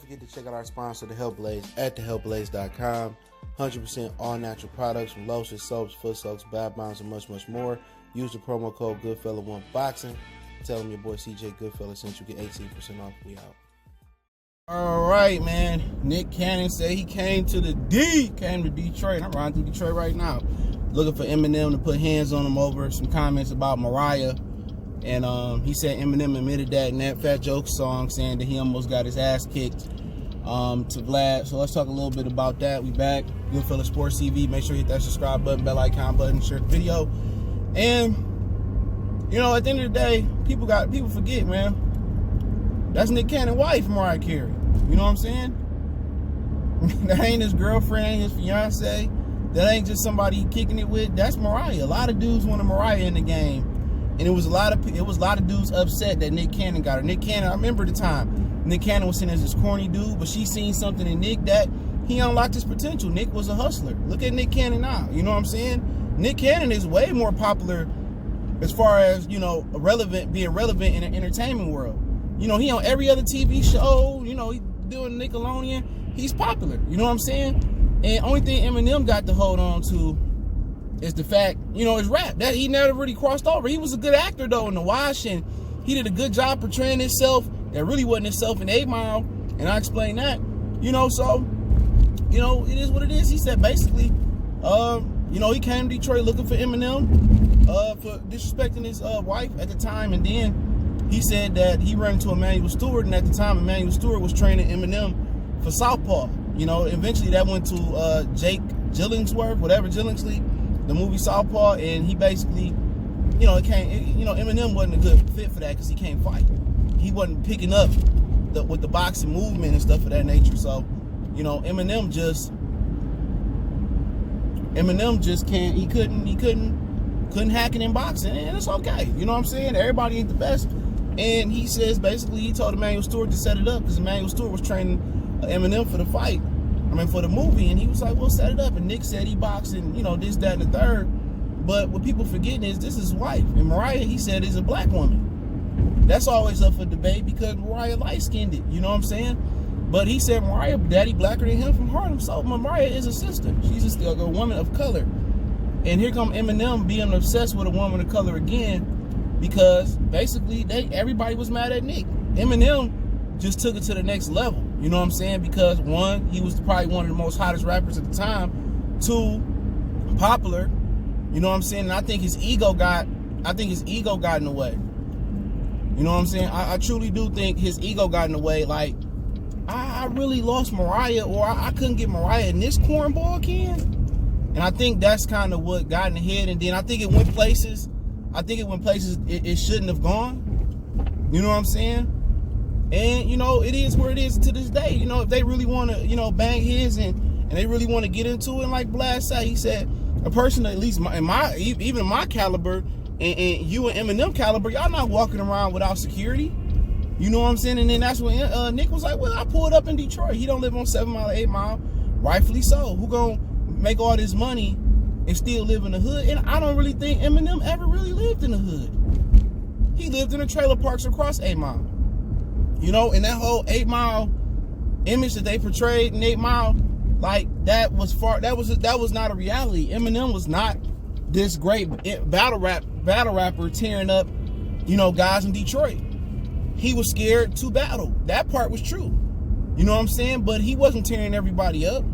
forget to check out our sponsor, The Health Blaze, at thehealthblaze.com. 100% all natural products from lotions, soaps, foot soaks, bath bombs, and much, much more. Use the promo code Goodfella1Boxing. Tell them your boy CJ Goodfella sent you, get 18% off. We out. All right, man. Nick Cannon said he came to Detroit. I'm riding through Detroit right now, looking for Eminem to put hands on him over some comments about Mariah. And he said Eminem admitted that in that Fat Joke song, saying that he almost got his ass kicked to Vlad. So let's talk a little bit about that. We back. Goodfella Sports TV. Make sure you hit that subscribe button, bell icon button, share the video. And you know, at the end of the day, people forget, man. That's Nick Cannon's wife, Mariah Carey. You know what I'm saying? That ain't his girlfriend, ain't his fiance. That ain't just somebody he kicking it with. That's Mariah. A lot of dudes wanted Mariah in the game. And it was a lot of dudes upset that Nick Cannon got her. Nick Cannon, I remember the time Nick Cannon was seen as this corny dude, but she seen something in Nick that he unlocked his potential. Nick was a hustler. Look at Nick Cannon now. You know what I'm saying? Nick Cannon is way more popular as far as, you know, being relevant in the entertainment world. You know, he on every other TV show. You know, he doing Nickelodeon. He's popular. You know what I'm saying? And only thing Eminem got to hold on to is the fact, you know, his rap. That he never really crossed over. He was a good actor though in The Wash, and he did a good job portraying himself that really wasn't himself in 8 Mile, and I explained that. You know, so, you know, it is what it is. He said basically, you know, he came to Detroit looking for Eminem for disrespecting his wife at the time, and then he said that he ran into Emmanuel Stewart, and at the time Emmanuel Stewart was training Eminem for Southpaw. You know, eventually that went to Jake Gyllingsworth, the movie Southpaw, and he basically, you know, Eminem wasn't a good fit for that because he can't fight. He wasn't picking up with the boxing movement and stuff of that nature. So, you know, Eminem just can't. He couldn't hack it in boxing, and it's okay. You know what I'm saying? Everybody ain't the best. And he says basically he told Emmanuel Stewart to set it up because Emmanuel Stewart was training Eminem for the fight. For the movie, and he was like, "We'll set it up." And Nick said he boxed and, you know, this, that, and the third. But what people forgetting is this is his wife, and Mariah, he said, is a black woman. That's always up for debate because Mariah light-skinned it. You know what I'm saying? But he said Mariah, daddy blacker than him from Harlem. So Mariah is a sister. She's just a woman of color. And here come Eminem being obsessed with a woman of color again because basically everybody was mad at Nick. Eminem just took it to the next level. You know what I'm saying? Because one, he was probably one of the most hottest rappers at the time. Two, popular. You know what I'm saying? And I think his ego got in the way. You know what I'm saying? I truly do think his ego got in the way. Like, I really lost Mariah, or I couldn't get Mariah in this cornball can. And I think that's kind of what got in the head. And then I think it went places. It shouldn't have gone. You know what I'm saying? And, you know, it is where it is to this day. You know, if they really want to, you know, bang his and they really want to get into it, and like Blast said, he said, a person at least even my caliber and you and Eminem caliber, y'all not walking around without security. You know what I'm saying? And then that's when Nick was like, well, I pulled up in Detroit. He don't live on 7 Mile, 8 Mile. Rightfully so. Who gonna make all this money and still live in the hood? And I don't really think Eminem ever really lived in the hood. He lived in the trailer parks across 8 Mile. You know, and that whole 8 Mile image that they portrayed in 8 Mile, like that was not a reality. Eminem was not this great battle rapper tearing up, you know, guys in Detroit. He was scared to battle. That part was true. You know what I'm saying? But he wasn't tearing everybody up.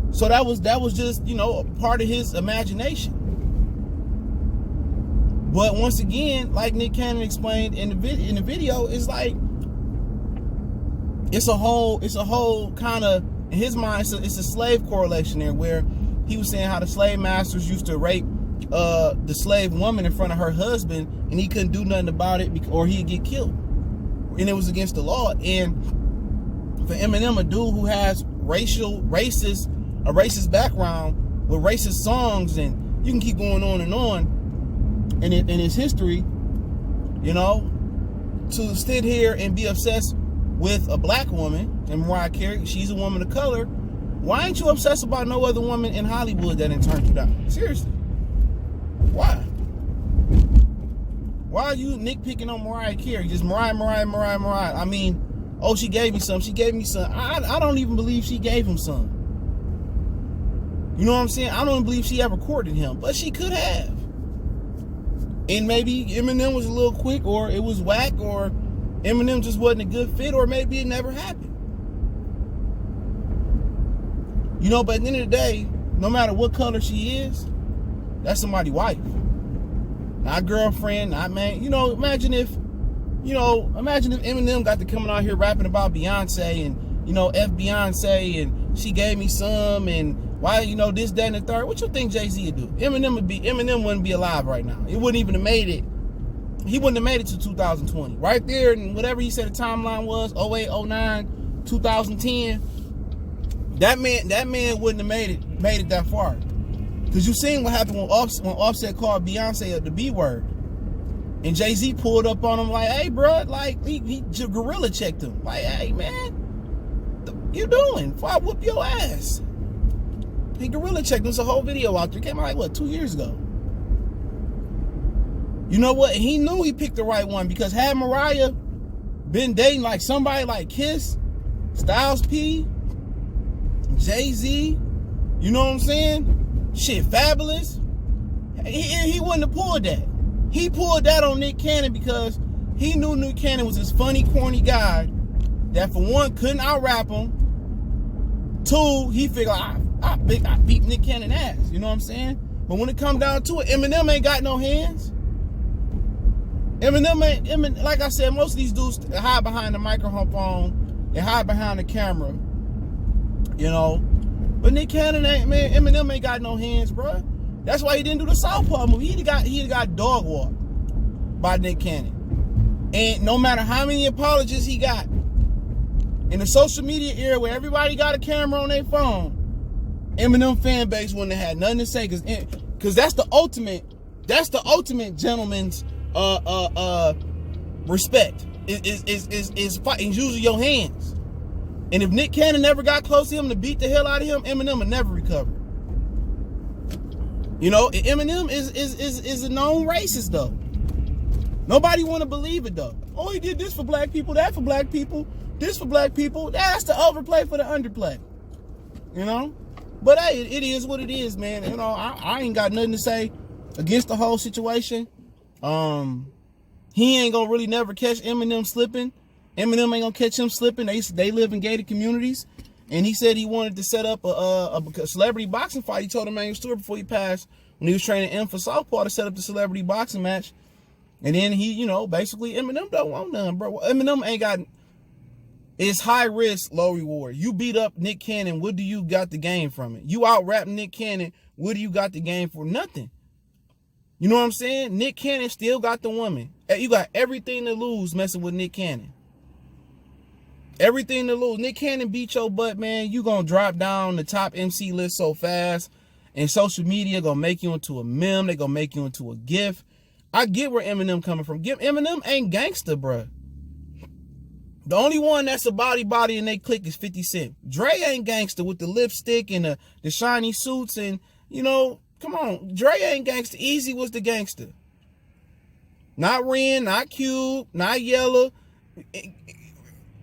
So that was just, you know, a part of his imagination. But once again, like Nick Cannon explained in the video, it's like it's a whole kind of, in his mind, it's a slave correlation there, where he was saying how the slave masters used to rape the slave woman in front of her husband, and he couldn't do nothing about it or he'd get killed, and it was against the law. And for Eminem, a dude who has a racist background with racist songs, and you can keep going on and on. In his history, you know, to sit here and be obsessed with a black woman, and Mariah Carey, she's a woman of color. Why ain't you obsessed about no other woman in Hollywood that didn't turn you down? Seriously. Why? Why are you nitpicking on Mariah Carey? Just Mariah. I mean, oh, she gave me some. She gave me some. I don't even believe she gave him some. You know what I'm saying? I don't believe she ever courted him, but she could have. And maybe Eminem was a little quick, or it was whack, or Eminem just wasn't a good fit, or maybe it never happened. You know, but at the end of the day, no matter what color she is, that's somebody's wife. Not girlfriend, not man. You know, imagine if Eminem got to coming out here rapping about Beyonce and, you know, F Beyonce and she gave me some and why, you know, this, that, and the third. What you think Jay-Z would do? Eminem wouldn't be alive right now. It wouldn't even have made it. He wouldn't have made it to 2020. Right there, and whatever he said the timeline was, 08, 09, 2010, that man wouldn't have made it that far. Because you seen what happened when Offset called Beyonce the B word. And Jay-Z pulled up on him like, hey, bro, like, he gorilla checked him. Like, hey, man, what you doing? Before I whoop your ass. He gorilla checked him. There's a whole video out there. It came out like, what, 2 years ago? You know what? He knew he picked the right one, because had Mariah been dating like somebody like Kiss, Styles P, Jay-Z, you know what I'm saying? Shit, Fabulous. He wouldn't have pulled that. He pulled that on Nick Cannon because he knew Nick Cannon was this funny, corny guy that, for one, couldn't out-rap him. Two, he figured, I beat Nick Cannon ass. You know what I'm saying? But when it comes down to it, Eminem ain't got no hands. Eminem, like I said, most of these dudes hide behind the microphone. They hide behind the camera. You know? But Nick Cannon ain't, man, Eminem ain't got no hands, bro. That's why he didn't do the Southpaw movie. He got dog walked by Nick Cannon. And no matter how many apologies he got, in the social media era where everybody got a camera on their phone, Eminem fan base wouldn't have had nothing to say, because that's the ultimate gentleman's respect is fighting using your hands. And if Nick Cannon never got close to him to beat the hell out of him, Eminem would never recover. You know, Eminem is a known racist though. Nobody want to believe it though. Oh, he did this for black people, that for black people, this for black people. That's the overplay for the underplay. You know? But hey, it is what it is, man. You know, I ain't got nothing to say against the whole situation. He ain't gonna really never catch Eminem slipping. Eminem ain't gonna catch him slipping. They live in gated communities. And he said he wanted to set up a celebrity boxing fight. He told Emmanuel Stewart before he passed, when he was training M for Southpaw, to set up the celebrity boxing match. And then he, you know, basically Eminem don't want none, bro. Eminem ain't got, it's high risk, low reward. You beat up Nick Cannon, what do you got to gain from it? You out-rap Nick Cannon, what do you got to gain for? Nothing. You know what I'm saying? Nick Cannon still got the woman. You got everything to lose messing with Nick Cannon. Everything to lose. Nick Cannon beat your butt, man. You gonna drop down the top MC list so fast. And social media gonna make you into a meme. They gonna make you into a GIF. I get where Eminem coming from. Eminem ain't gangster, bruh. The only one that's a body in they clique is 50 Cent. Dre ain't gangster with the lipstick and the shiny suits and, you know, come on. Dre ain't gangster. Easy was the gangster. Not Ren, not Cube, not Yella.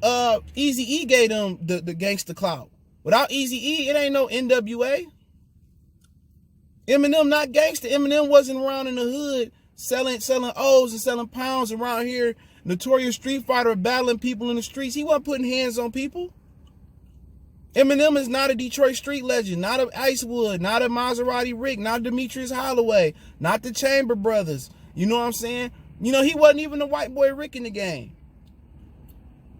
Eazy-E gave them the gangster clout. Without Eazy-E, it ain't no NWA. Eminem not gangster. Eminem wasn't around in the hood selling O's and selling pounds around here. Notorious street fighter battling people in the streets. He wasn't putting hands on people. Eminem is not a Detroit street legend, not a Icewood, not a Maserati Rick, not Demetrius Holloway, not the Chamber Brothers. You know what I'm saying? You know, he wasn't even the white boy Rick in the game.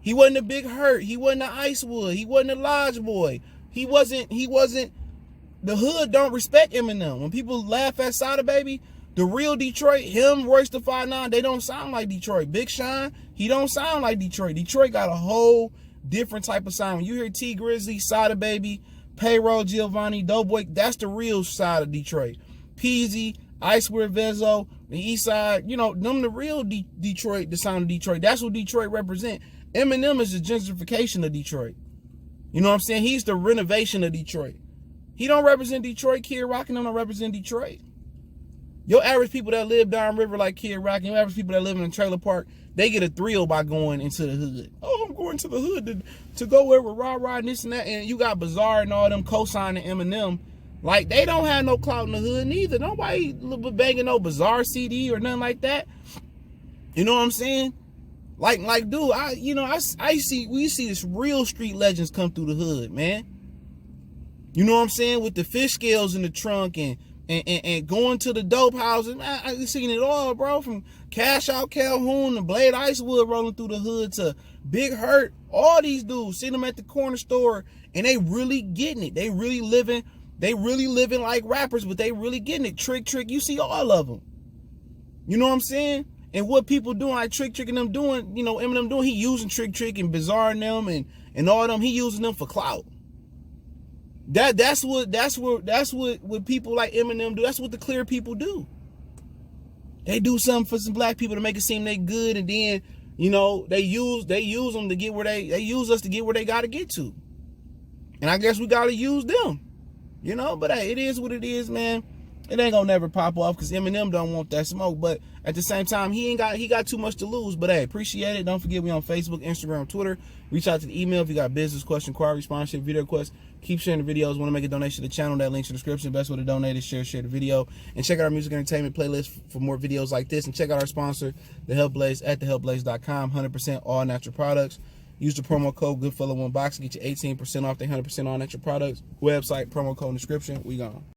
He wasn't a Big Hurt. He wasn't an Icewood. He wasn't a Lodge Boy. He wasn't, the hood don't respect Eminem. When people laugh at Sada Baby, the real Detroit, him, Royce the 5'9", they don't sound like Detroit. Big Sean, he don't sound like Detroit. Detroit got a whole different type of sound. When you hear T Grizzly, Sada Baby, Payroll, Giovanni, Doughboy, that's the real side of Detroit. Peasy, Icewear, Vezo, the East Side, you know, them the real Detroit, the sound of Detroit. That's what Detroit represent. Eminem is the gentrification of Detroit. You know what I'm saying? He's the renovation of Detroit. He don't represent Detroit. Kid Rock and them don't represent Detroit. Your average people that live downriver like Kid Rock, and your average people that live in a trailer park, they get a thrill by going into the hood. Oh I'm going to the hood to go where we're rah and this and that. And you got Bizarre and all them co-signing Eminem. Like, they don't have no clout in the hood neither. Nobody banging no Bizarre CD or nothing like that. You know what I'm saying? Like, dude, we see this real street legends come through the hood, man. You know what I'm saying? With the fish scales in the trunk and going to the dope houses. Man, I seen it all, bro. From Cash Out Calhoun to Blade Icewood rolling through the hood to Big Hurt. All these dudes, see them at the corner store, and they really getting it. They really living like rappers, but they really getting it. Trick, you see all of them. You know what I'm saying? And what people doing, like Trick and them doing, you know, Eminem doing, he using Trick and Bizarre and them and all them, he using them for clout. That's what people like Eminem do. That's what the clear people do. They do something for some black people to make it seem they good, and then, you know, they use them to get where they use us to get where they gotta get to. And I guess we gotta use them. You know, but hey, it is what it is, man. It ain't gonna never pop off because Eminem don't want that smoke. But at the same time, he got too much to lose. But hey, appreciate it. Don't forget, we on Facebook, Instagram, Twitter. Reach out to the email if you got business, question, inquiry, sponsorship, video requests. Keep sharing the videos. Want to make a donation to the channel? That link's in the description. Best way to donate is share the video. And check out our music entertainment playlist for more videos like this. And check out our sponsor, The Help Blaze, at thehelpblaze.com. 100% all natural products. Use the promo code GoodFella1Box to get you 18% off their 100% all natural products. Website, promo code in the description. We gone.